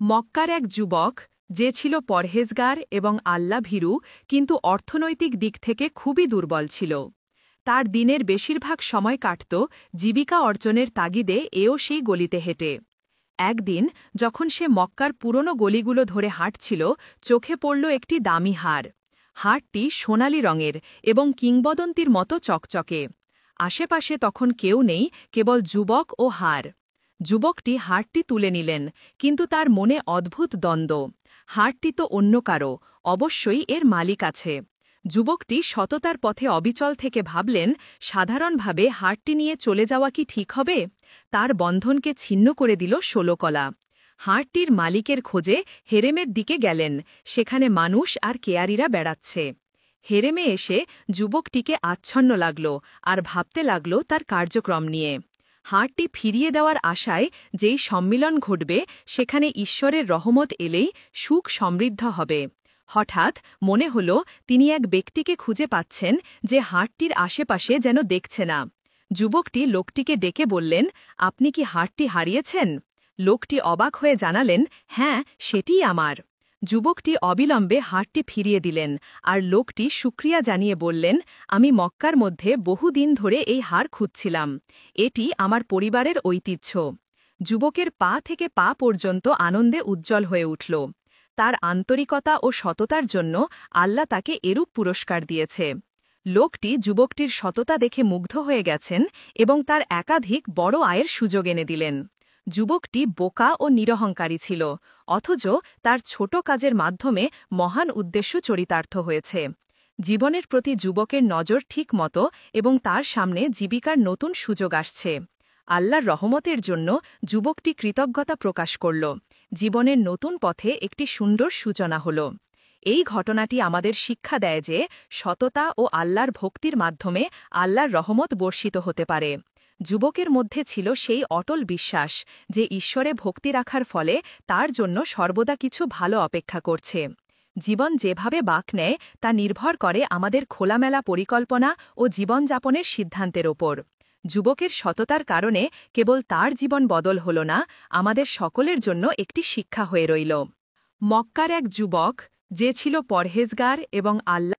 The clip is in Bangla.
মক্কার এক যুবক যে ছিল পরহেজগার এবং আল্লাভীরু কিন্তু অর্থনৈতিক দিক থেকে খুবই দুর্বল ছিল। তার দিনের বেশিরভাগ সময় কাটত জীবিকা অর্জনের তাগিদে এও সেই গলিতে হেঁটে। একদিন যখন সে মক্কার পুরনো গলিগুলো ধরে হাঁটছিল, চোখে পড়ল একটি দামি হার। হারটি সোনালি রঙের এবং কিংবদন্তির মতো চকচকে। আশেপাশে তখন কেউ নেই, কেবল যুবক ও হার। যুবকটি হারটি তুলে নিলেন, কিন্তু তার মনে অদ্ভুত দ্বন্দ্ব। হারটি তো অন্য কারো, অবশ্যই এর মালিক আছে। যুবকটি সততার পথে অবিচল থেকে ভাবলেন, সাধারণভাবে হারটি নিয়ে চলে যাওয়া কি ঠিক হবে? তার বন্ধনকে ছিন্ন করে দিল ১৬ কলা। হারটির মালিকের খোঁজে হেরেমের দিকে গেলেন, সেখানে মানুষ আর কেয়ারিরা বেড়াচ্ছে। হেরেমে এসে যুবকটিকে আচ্ছন্ন লাগল আর ভাবতে লাগল তার কার্যক্রম নিয়ে। হারটি ফিরিয়ে দেওয়ার আশায় যেই সম্মিলন ঘটবে, সেখানে ঈশ্বরের রহমত এলেই সুখ সমৃদ্ধ হবে। হঠাৎ মনে হল তিনি এক ব্যক্তিকে খুঁজে পাচ্ছেন যে হারটির আশেপাশে যেন দেখছে না। যুবকটি লোকটিকে ডেকে বললেন, আপনি কি হারটি হারিয়েছেন? লোকটি অবাক হয়ে জানালেন, হ্যাঁ, সেটিই আমার। যুবকটি অবিলম্বে হারটি ফিরিয়ে দিলেন, আর লোকটি শুকরিয়া জানিয়ে বললেন, আমি মক্কার মধ্যে বহুদিন ধরে এই হার খুঁজছিলাম। এটি আমার পরিবারের ঐতিহ্য। যুবকের পা থেকে পা পর্যন্ত আনন্দে উজ্জ্বল হয়ে উঠল। তার আন্তরিকতা ও সততার জন্য আল্লাহ তাকে এরূপ পুরস্কার দিয়েছে। লোকটি যুবকটির সততা দেখে মুগ্ধ হয়ে গেছেন এবং তার একাধিক বড় আয়ের সুযোগ এনে দিলেন। যুবকটি বোকা ও নিরহংকারী ছিল, অথচ তার ছোট কাজের মাধ্যমে মহান উদ্দেশ্য চরিতার্থ হয়েছে। জীবনের প্রতি যুবকের নজর ঠিক মতো এবং তার সামনে জীবিকার নতুন সুযোগ আসছে। আল্লাহর রহমতের জন্য যুবকটি কৃতজ্ঞতা প্রকাশ করল। জীবনের নতুন পথে একটি সুন্দর সূচনা হল। এই ঘটনাটি আমাদের শিক্ষা দেয় যে সততা ও আল্লাহর ভক্তির মাধ্যমে আল্লাহর রহমত বর্ষিত হতে পারে। যুবকের মধ্যে ছিল সেই অটল বিশ্বাস যে ঈশ্বরে ভক্তি রাখার ফলে তার জন্য সর্বদা কিছু ভালো অপেক্ষা করছে। জীবন যেভাবে বাঁক নেয় তা নির্ভর করে আমাদের খোলামেলা পরিকল্পনা ও জীবনযাপনের সিদ্ধান্তের ওপর। যুবকের সততার কারণে কেবল তার জীবন বদল হল না, আমাদের সকলের জন্য একটি শিক্ষা হয়ে রইল। মক্কার এক যুবক যে ছিল পরহেজগার এবং আল্লাহ